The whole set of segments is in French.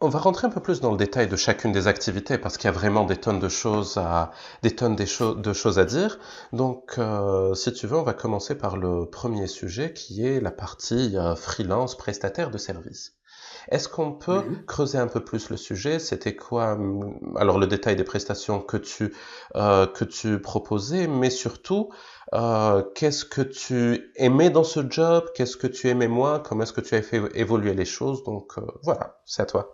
On va rentrer un peu plus dans le détail de chacune des activités parce qu'il y a vraiment des tonnes de choses à dire. Donc, si tu veux, on va commencer par le premier sujet qui est la partie freelance prestataire de services. Est-ce qu'on peut Mhm. creuser un peu plus le sujet? C'était quoi, alors le détail des prestations que tu proposais, mais surtout, qu'est-ce que tu aimais dans ce job? Qu'est-ce que tu aimais moins? Comment est-ce que tu as fait évoluer les choses? Donc, voilà, c'est à toi.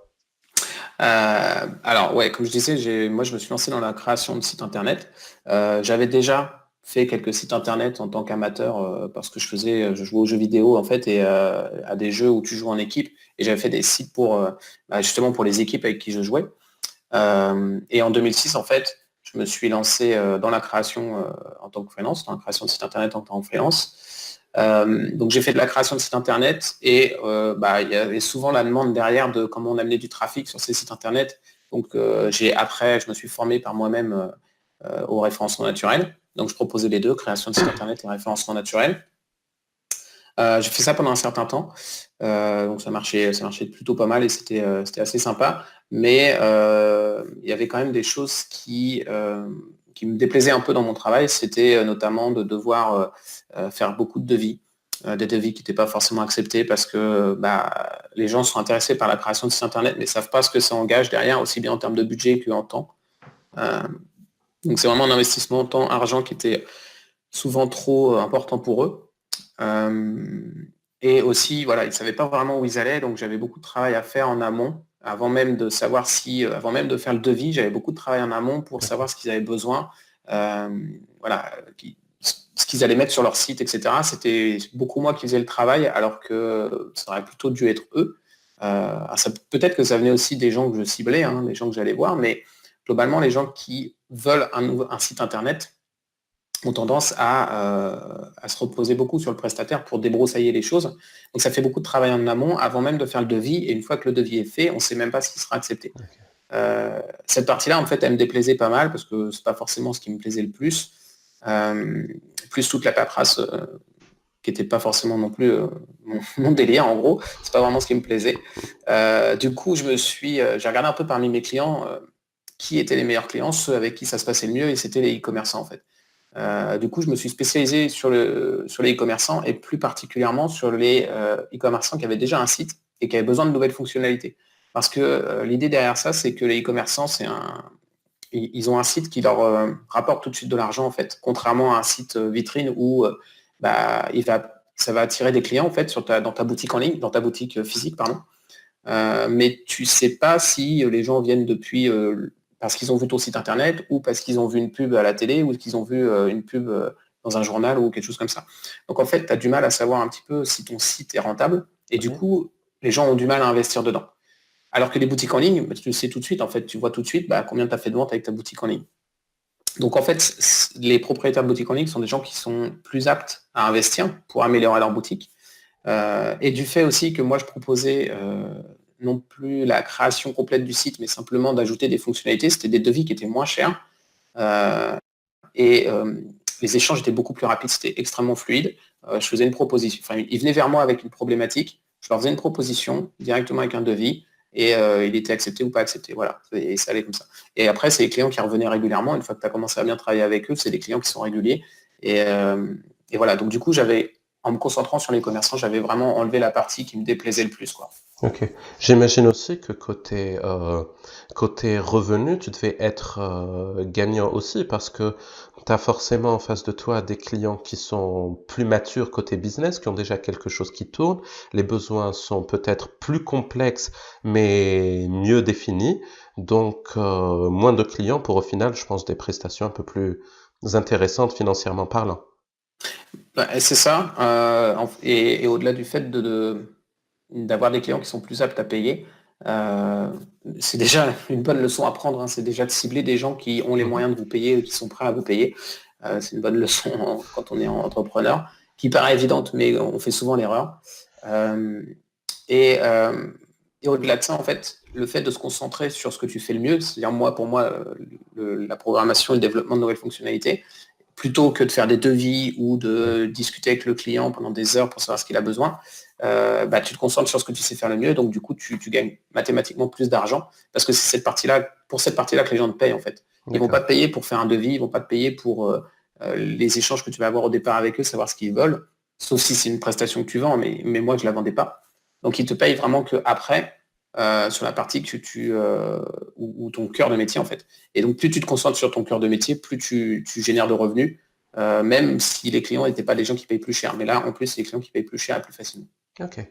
Alors ouais, comme je disais, moi je me suis lancé dans la création de sites internet. J'avais déjà fait quelques sites internet en tant qu'amateur parce que je jouais aux jeux vidéo en fait et à des jeux où tu joues en équipe. Et j'avais fait des sites pour justement pour les équipes avec qui je jouais. Et en 2006 en fait, je me suis lancé dans la création en tant que freelance, dans la création de sites internet en tant que freelance. Donc j'ai fait de la création de sites internet et il y avait souvent la demande derrière de comment on amenait du trafic sur ces sites internet. Donc après, je me suis formé par moi-même au référencement naturel. Donc je proposais les deux, création de site internet et référencement naturel. J'ai fait ça pendant un certain temps. Donc ça marchait plutôt pas mal et c'était assez sympa. Mais il y avait quand même des choses qui me déplaisaient un peu dans mon travail. C'était notamment de devoir faire beaucoup de devis, des devis qui n'étaient pas forcément acceptés parce que les gens sont intéressés par la création de sites internet, mais ne savent pas ce que ça engage derrière, aussi bien en termes de budget qu'en temps. Euh, donc c'est vraiment un investissement en temps, argent qui était souvent trop important pour eux. Euh, et aussi, voilà, ils ne savaient pas vraiment où ils allaient, donc j'avais beaucoup de travail à faire en amont, avant même de savoir avant même de faire le devis, j'avais beaucoup de travail en amont pour savoir ce qu'ils avaient besoin, voilà, ce qu'ils allaient mettre sur leur site, etc. C'était beaucoup moi qui faisais le travail, alors que ça aurait plutôt dû être eux. Peut-être que ça venait aussi des gens que je ciblais, hein, des gens que j'allais voir, mais globalement, les gens qui veulent un site internet, ont tendance à se reposer beaucoup sur le prestataire pour débroussailler les choses. Donc ça fait beaucoup de travail en amont avant même de faire le devis. Et une fois que le devis est fait, on ne sait même pas ce qui sera accepté. Cette partie-là, en fait, elle me déplaisait pas mal parce que c'est pas forcément ce qui me plaisait le plus. Euh, Plus toute la paperasse qui n'était pas forcément non plus mon délire, en gros. C'est pas vraiment ce qui me plaisait. Du coup, j'ai regardé un peu parmi mes clients qui étaient les meilleurs clients, ceux avec qui ça se passait le mieux, et c'était les e-commerçants en fait. Du coup, je me suis spécialisé sur les e-commerçants et plus particulièrement sur les e-commerçants qui avaient déjà un site et qui avaient besoin de nouvelles fonctionnalités. Parce que l'idée derrière ça, c'est que les e-commerçants, ils ont un site qui leur rapporte tout de suite de l'argent en fait, contrairement à un site vitrine où ça va attirer des clients en fait dans ta boutique en ligne, dans ta boutique physique, pardon. Mais tu sais pas si les gens viennent depuis parce qu'ils ont vu ton site internet ou parce qu'ils ont vu une pub à la télé ou qu'ils ont vu une pub dans un journal ou quelque chose comme ça. Donc en fait, tu as du mal à savoir un petit peu si ton site est rentable et du Ok. coup, les gens ont du mal à investir dedans. Alors que les boutiques en ligne, tu le sais tout de suite, en fait, tu vois tout de suite combien tu as fait de ventes avec ta boutique en ligne. Donc en fait, les propriétaires de boutiques en ligne sont des gens qui sont plus aptes à investir pour améliorer leur boutique. Et du fait aussi que moi je proposais non plus la création complète du site, mais simplement d'ajouter des fonctionnalités, c'était des devis qui étaient moins chers. Euh, et les échanges étaient beaucoup plus rapides, c'était extrêmement fluide. Je faisais une proposition, enfin ils venaient vers moi avec une problématique, je leur faisais une proposition directement avec un devis, et il était accepté ou pas accepté. Voilà, et ça allait comme ça. Et après, c'est les clients qui revenaient régulièrement. Une fois que tu as commencé à bien travailler avec eux, c'est des clients qui sont réguliers. Et, euh, et voilà, donc du coup, en me concentrant sur les commerçants, j'avais vraiment enlevé la partie qui me déplaisait le plus, quoi. Ok. J'imagine aussi que côté revenu, tu devais être gagnant aussi parce que tu as forcément en face de toi des clients qui sont plus matures côté business, qui ont déjà quelque chose qui tourne. Les besoins sont peut-être plus complexes mais mieux définis. Donc, moins de clients pour au final, je pense, des prestations un peu plus intéressantes financièrement parlant. C'est ça. Et au-delà du fait d'avoir des clients qui sont plus aptes à payer, euh, c'est déjà une bonne leçon à prendre, hein. C'est déjà de cibler des gens qui ont les Mhm. moyens de vous payer, qui sont prêts à vous payer. C'est une bonne leçon quand on est entrepreneur, qui paraît évidente, mais on fait souvent l'erreur. Euh, et, euh, et au-delà de ça, en fait, le fait de se concentrer sur ce que tu fais le mieux, c'est-à-dire moi, pour moi, la programmation et le développement de nouvelles fonctionnalités, plutôt que de faire des devis ou Oui, de discuter avec le client pendant des heures pour savoir ce qu'il a besoin, tu te concentres sur ce que tu sais faire le mieux, donc du coup tu gagnes mathématiquement plus d'argent, parce que c'est pour cette partie-là que les gens te payent en fait. Ils vont pas d'accord. te payer pour faire un devis, ils vont pas te payer pour les échanges que tu vas avoir au départ avec eux, savoir ce qu'ils veulent, sauf si c'est une prestation que tu vends, mais moi je la vendais pas. Donc ils te payent vraiment que après, sur la partie que ou ton cœur de métier en fait. Et donc plus tu te concentres sur ton cœur de métier, plus tu génères de revenus, même si les clients n'étaient pas des gens qui payent plus cher. Mais là, en plus, c'est les clients qui payent plus cher et plus facilement. Ok.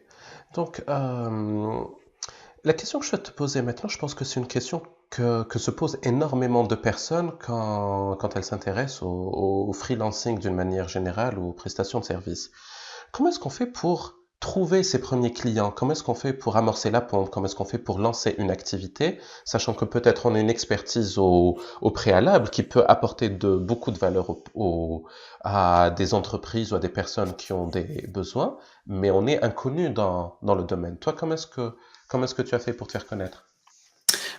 Donc, la question que je vais te poser maintenant, je pense que c'est une question que se posent énormément de personnes quand elles s'intéressent au freelancing d'une manière générale ou aux prestations de services. Comment est-ce qu'on fait pour trouver ses premiers clients? Comment est-ce qu'on fait pour amorcer la pompe? Comment est-ce qu'on fait pour lancer une activité, sachant que peut-être on a une expertise au préalable qui peut apporter beaucoup de valeur à des entreprises ou à des personnes qui ont des besoins, mais on est inconnu dans le domaine. Toi, comment est-ce que tu as fait pour te faire connaître?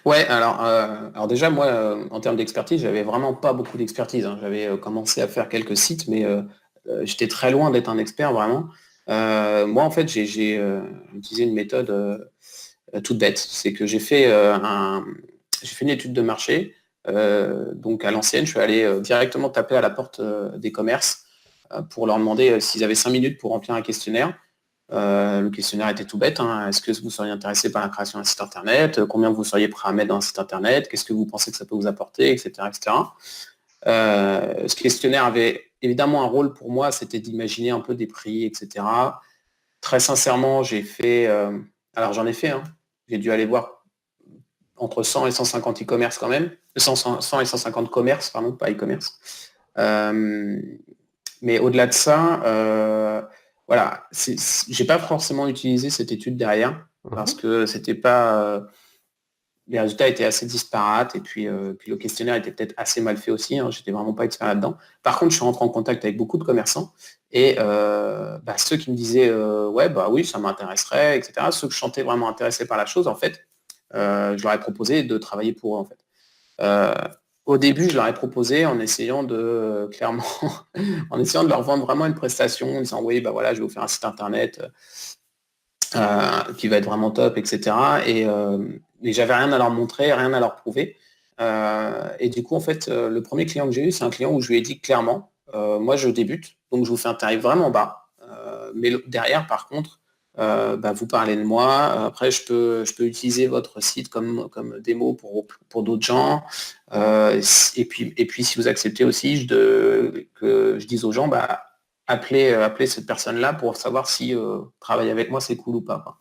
Ouais, alors déjà, moi, en termes d'expertise, j'avais vraiment pas beaucoup d'expertise, hein. J'avais commencé à faire quelques sites, mais j'étais très loin d'être un expert, vraiment. Moi, en fait, j'ai utilisé une méthode toute bête. C'est que j'ai fait une étude de marché. Donc, à l'ancienne, je suis allé directement taper à la porte des commerces pour leur demander s'ils avaient 5 minutes pour remplir un questionnaire. Le questionnaire était tout bête, hein. Est-ce que vous seriez intéressé par la création d'un site internet? Combien vous seriez prêt à mettre dans un site internet? Qu'est-ce que vous pensez que ça peut vous apporter, etc., etc. Ce questionnaire avait évidemment un rôle pour moi, c'était d'imaginer un peu des prix, etc. Très sincèrement, alors j'en ai fait, hein. J'ai dû aller voir entre 100 et 150 e-commerce quand même. 100 et 150 commerce, pardon, pas e-commerce. Euh, mais au-delà de ça, voilà, j'ai pas forcément utilisé cette étude derrière parce Mhm. que c'était pas, les résultats étaient assez disparates et puis le questionnaire était peut-être assez mal fait aussi, hein. J'étais vraiment pas expert là-dedans. Par contre, je suis rentré en contact avec beaucoup de commerçants et ceux qui me disaient ouais bah oui ça m'intéresserait, etc. Ceux que je sentais vraiment intéressés par la chose, en fait, je leur ai proposé de travailler pour eux en fait. Euh, Au début, je leur ai proposé en essayant clairement, en essayant de leur vendre vraiment une prestation, en disant oui, bah voilà, je vais vous faire un site internet qui va être vraiment top, etc. Et j'avais rien à leur montrer, rien à leur prouver. Et du coup, en fait, le premier client que j'ai eu, c'est un client où je lui ai dit clairement, moi je débute, donc je vous fais un tarif vraiment bas. Mais derrière, par contre, vous parlez de moi. Après, je peux utiliser votre site comme démo pour d'autres gens. Et puis, si vous acceptez aussi que je dise aux gens, appeler cette personne-là pour savoir si travailler avec moi, c'est cool ou pas, quoi.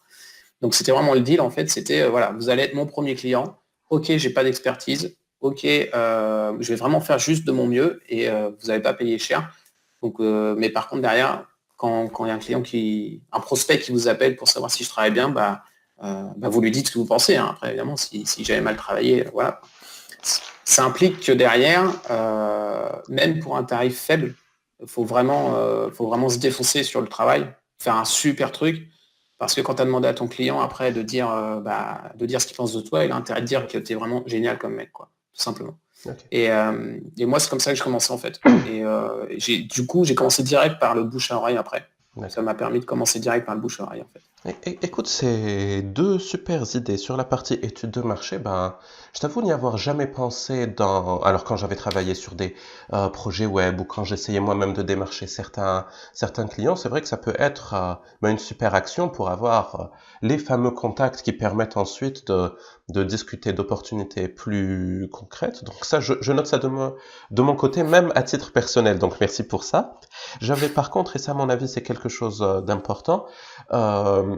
Donc, c'était vraiment le deal, en fait. C'était, voilà, vous allez être mon premier client. OK, j'ai pas d'expertise. OK, je vais vraiment faire juste de mon mieux et vous n'allez pas payer cher. Donc, mais par contre, derrière, quand il y a un prospect qui vous appelle pour savoir si je travaille bien, vous lui dites ce que vous pensez, hein. Après, évidemment, si j'avais mal travaillé, voilà. Ça implique que derrière, même pour un tarif faible, faut vraiment se défoncer sur le travail, faire un super truc, parce que quand tu as demandé à ton client après de dire ce qu'il pense de toi, il a intérêt de dire que tu es vraiment génial comme mec, quoi, tout simplement. Ok. Et moi, c'est comme ça que je commençais en fait. Et du coup, j'ai commencé direct par le bouche à oreille après. Ça D'accord. m'a permis de commencer direct par le bouche à oreille en fait. Écoute, c'est deux super idées. Sur la partie études de marché, ben, je t'avoue n'y avoir jamais pensé alors quand j'avais travaillé sur des projets web ou quand j'essayais moi-même de démarcher certains clients, c'est vrai que ça peut être une super action pour avoir les fameux contacts qui permettent ensuite de discuter d'opportunités plus concrètes. Donc ça, je note ça de mon côté, même à titre personnel. Donc merci pour ça. J'avais par contre, et ça à mon avis c'est quelque chose d'important, euh,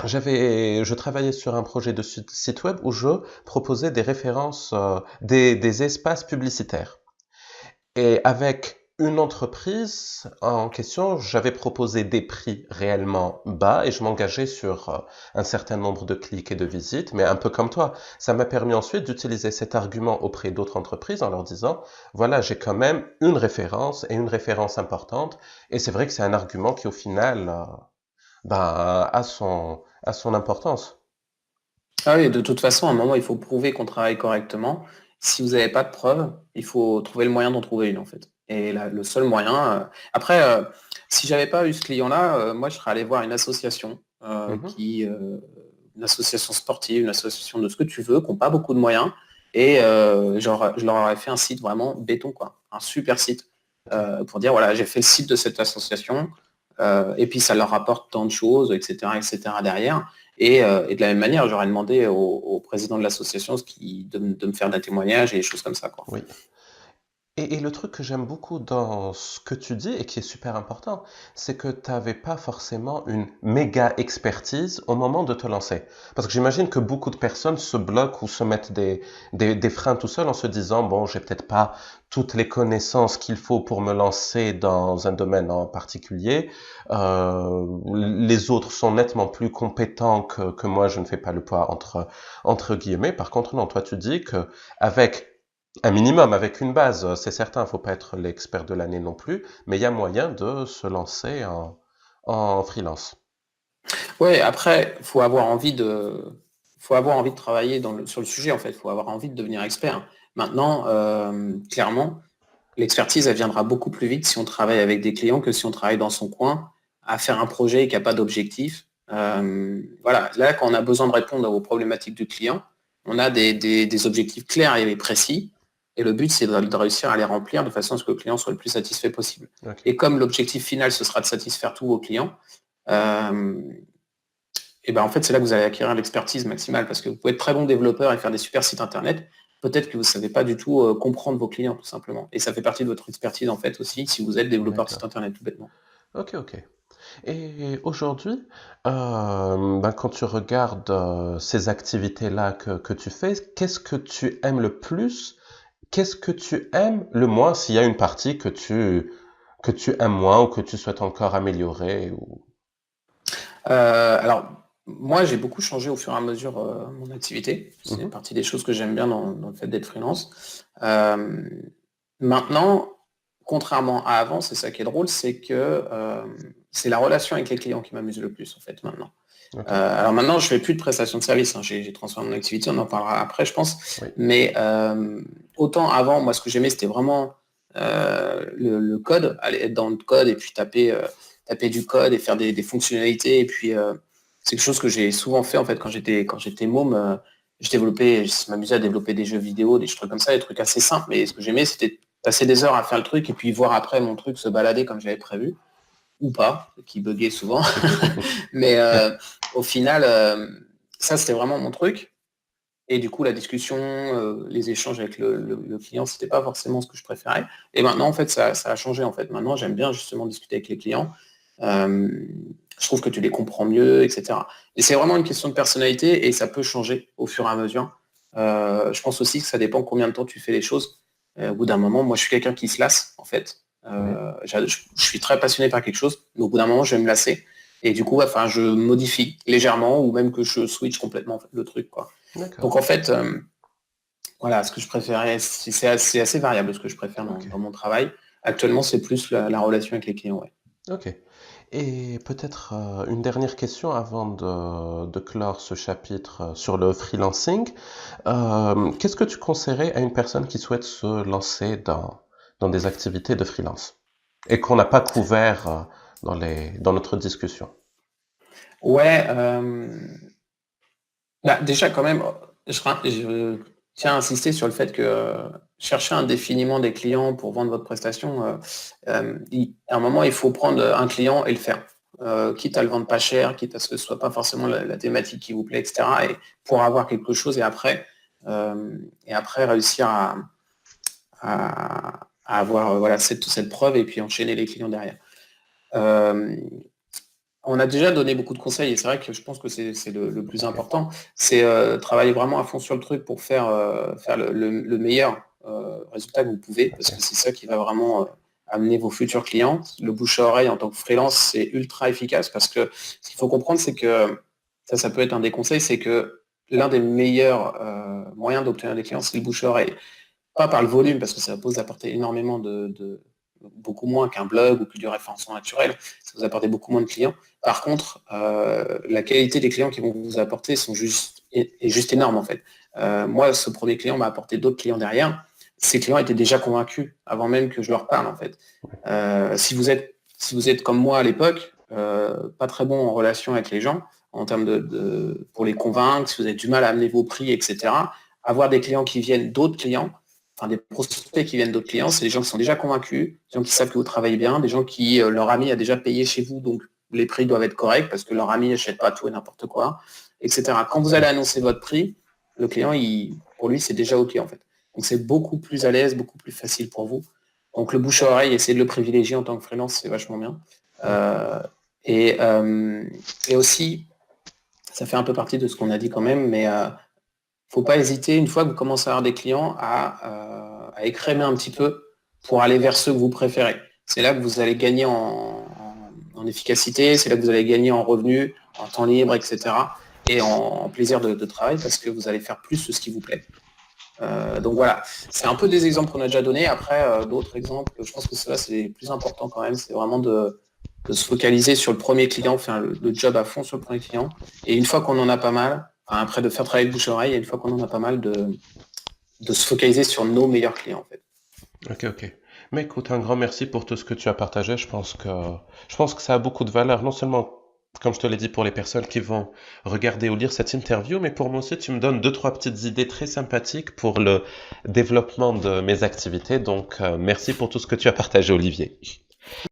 je travaillais sur un projet de site web où je proposais des références, des espaces publicitaires. Et avec une entreprise en question, j'avais proposé des prix réellement bas et je m'engageais sur un certain nombre de clics et de visites, mais un peu comme toi. Ça m'a permis ensuite d'utiliser cet argument auprès d'autres entreprises en leur disant, voilà, j'ai quand même une référence et une référence importante. Et c'est vrai que c'est un argument qui au final a son importance. Ah oui, de toute façon, à un moment, il faut prouver qu'on travaille correctement. Si vous n'avez pas de preuves, il faut trouver le moyen d'en trouver une, en fait. Et le seul moyen, après, si j'avais pas eu ce client-là, moi je serais allé voir une association Mhm. une association sportive, une association de ce que tu veux, qui n'ont pas beaucoup de moyens. Et genre, je leur aurais fait un site vraiment béton, quoi. Un super site Ok. pour dire, voilà, j'ai fait le site de cette association, et puis ça leur rapporte tant de choses, etc. derrière. Et de la même manière, j'aurais demandé au président de l'association de me faire des témoignages et des choses comme ça, quoi. Oui. Et le truc que j'aime beaucoup dans ce que tu dis et qui est super important, c'est que tu n'avais pas forcément une méga expertise au moment de te lancer. Parce que j'imagine que beaucoup de personnes se bloquent ou se mettent des freins tout seuls en se disant, bon, j'ai peut-être pas toutes les connaissances qu'il faut pour me lancer dans un domaine en particulier. Les autres sont nettement plus compétents que moi, je ne fais pas le poids entre guillemets. Par contre, non, toi, tu dis que avec un minimum avec une base, c'est certain, faut pas être l'expert de l'année non plus, mais il y a moyen de se lancer en freelance. Ouais, après, faut avoir envie de travailler sur le sujet, en fait. Il faut avoir envie de devenir expert. Maintenant, clairement, l'expertise, elle viendra beaucoup plus vite si on travaille avec des clients que si on travaille dans son coin à faire un projet qui n'a pas d'objectif. Voilà, là, quand on a besoin de répondre aux problématiques du client, on a des objectifs clairs et précis. Et le but, c'est de réussir à les remplir de façon à ce que le client soit le plus satisfait possible. Ok, Et comme l'objectif final, ce sera de satisfaire tous vos clients, euh, et ben en fait, c'est là que vous allez acquérir l'expertise maximale parce que vous pouvez être très bon développeur et faire des super sites internet. Peut-être que vous ne savez pas du tout comprendre vos clients, tout simplement. Et ça fait partie de votre expertise, en fait, aussi, si vous êtes développeur de site d'accord. internet, tout bêtement. Ok, ok. Et aujourd'hui, quand tu regardes ces activités-là que tu fais, qu'est-ce que tu aimes le plus? Qu'est-ce que tu aimes le moins s'il y a une partie que tu aimes moins ou que tu souhaites encore améliorer ou... Alors, moi, j'ai beaucoup changé au fur et à mesure mon activité. C'est Mhm. partie des choses que j'aime bien dans le fait d'être freelance. Maintenant, contrairement à avant, c'est ça qui est drôle, c'est que c'est la relation avec les clients qui m'amuse le plus, en fait, maintenant. Ok, Alors maintenant, je fais plus de prestations de service, hein. J'ai transformé mon activité, on en parlera après, je pense. oui. Mais autant avant, moi, ce que j'aimais, c'était vraiment le code, aller être dans le code et puis taper du code et faire des fonctionnalités. Et puis, c'est quelque chose que j'ai souvent fait en fait quand j'étais môme. Je m'amusais à développer des jeux vidéo, des trucs comme ça, des trucs assez simples. Mais ce que j'aimais, c'était passer des heures à faire le truc et puis voir après mon truc se balader comme j'avais prévu ou pas, qui buguait souvent. Mais au final, ça, c'était vraiment mon truc. Et du coup, la discussion, les échanges avec le client, c'était pas forcément ce que je préférais. Et maintenant, en fait, ça a changé. En fait, maintenant, j'aime bien justement discuter avec les clients. Euh, je trouve que tu les comprends mieux, etc. Et c'est vraiment une question de personnalité et ça peut changer au fur et à mesure. Je pense aussi que ça dépend combien de temps tu fais les choses. Au bout d'un moment, moi, je suis quelqu'un qui se lasse, en fait. Oui. Je suis très passionné par quelque chose, mais au bout d'un moment, je vais me lasser. Et du coup, enfin, je modifie légèrement ou même que je switch complètement en fait, le truc, quoi. D'accord. Donc en fait, voilà, ce que je préférais, c'est assez variable ce que je préfère Ok. dans mon travail. Actuellement, c'est plus la relation avec les clients. Ouais. Ok. Et peut-être une dernière question avant de clore ce chapitre sur le freelancing. Qu'est-ce que tu conseillerais à une personne qui souhaite se lancer dans des activités de freelance et qu'on n'a pas couvert dans notre discussion? Ouais, bah, déjà quand même, je tiens à insister sur le fait que chercher indéfiniment des clients pour vendre votre prestation, à un moment, il faut prendre un client et le faire. Quitte à le vendre pas cher, quitte à ce que ce soit pas forcément la thématique qui vous plaît, etc. Et pour avoir quelque chose et après réussir à avoir voilà, cette preuve et puis enchaîner les clients derrière. Euh, on a déjà donné beaucoup de conseils et c'est vrai que je pense que c'est le plus Ok. important. C'est travailler vraiment à fond sur le truc pour faire le meilleur résultat que vous pouvez, parce Ok. que c'est ça qui va vraiment amener vos futurs clients. Le bouche à oreille en tant que freelance, c'est ultra efficace parce que ce qu'il faut comprendre, c'est que ça peut être un des conseils, c'est que l'un des meilleurs moyens d'obtenir des clients, c'est le bouche à oreille. Pas par le volume, parce que ça va vous apporter énormément beaucoup moins qu'un blog ou que du référencement naturel, ça vous apporter beaucoup moins de clients. Par contre, la qualité des clients qui vont vous apporter est juste énorme en fait. Moi, ce premier client m'a apporté d'autres clients derrière. ces clients étaient déjà convaincus avant même que je leur parle en fait. Si vous êtes comme moi à l'époque, pas très bon en relation avec les gens, en termes pour les convaincre, si vous avez du mal à amener vos prix, etc., avoir des clients qui viennent d'autres clients, enfin des prospects qui viennent d'autres clients, c'est des gens qui sont déjà convaincus, des gens qui savent que vous travaillez bien, des gens qui, leur ami a déjà payé chez vous, donc les prix doivent être corrects parce que leur ami n'achète pas tout et n'importe quoi, etc. Quand vous allez annoncer votre prix, le client, pour lui, c'est déjà OK en fait. Donc c'est beaucoup plus à l'aise, beaucoup plus facile pour vous. Donc le bouche à oreille, essayez de le privilégier en tant que freelance, c'est vachement bien. Et aussi, ça fait un peu partie de ce qu'on a dit quand même, mais faut pas hésiter, une fois que vous commencez à avoir des clients, à écrémer un petit peu pour aller vers ceux que vous préférez. C'est là que vous allez gagner en efficacité, c'est là que vous allez gagner en revenus, en temps libre, etc. Et en plaisir de travail parce que vous allez faire plus ce qui vous plaît. Donc voilà, c'est un peu des exemples qu'on a déjà donnés. Après, d'autres exemples, je pense que cela c'est plus important quand même, c'est vraiment de se focaliser sur le premier client, faire le job à fond sur le premier client. Et une fois qu'on en a pas mal, enfin, après de faire travailler le bouche-oreille, et une fois qu'on en a pas mal, de se focaliser sur nos meilleurs clients en fait. Ok, ok. Mais écoute, un grand merci pour tout ce que tu as partagé. Je pense que ça a beaucoup de valeur, non seulement, comme je te l'ai dit, pour les personnes qui vont regarder ou lire cette interview, mais pour moi aussi, tu me donnes deux, trois petites idées très sympathiques pour le développement de mes activités. Donc, merci pour tout ce que tu as partagé, Olivier.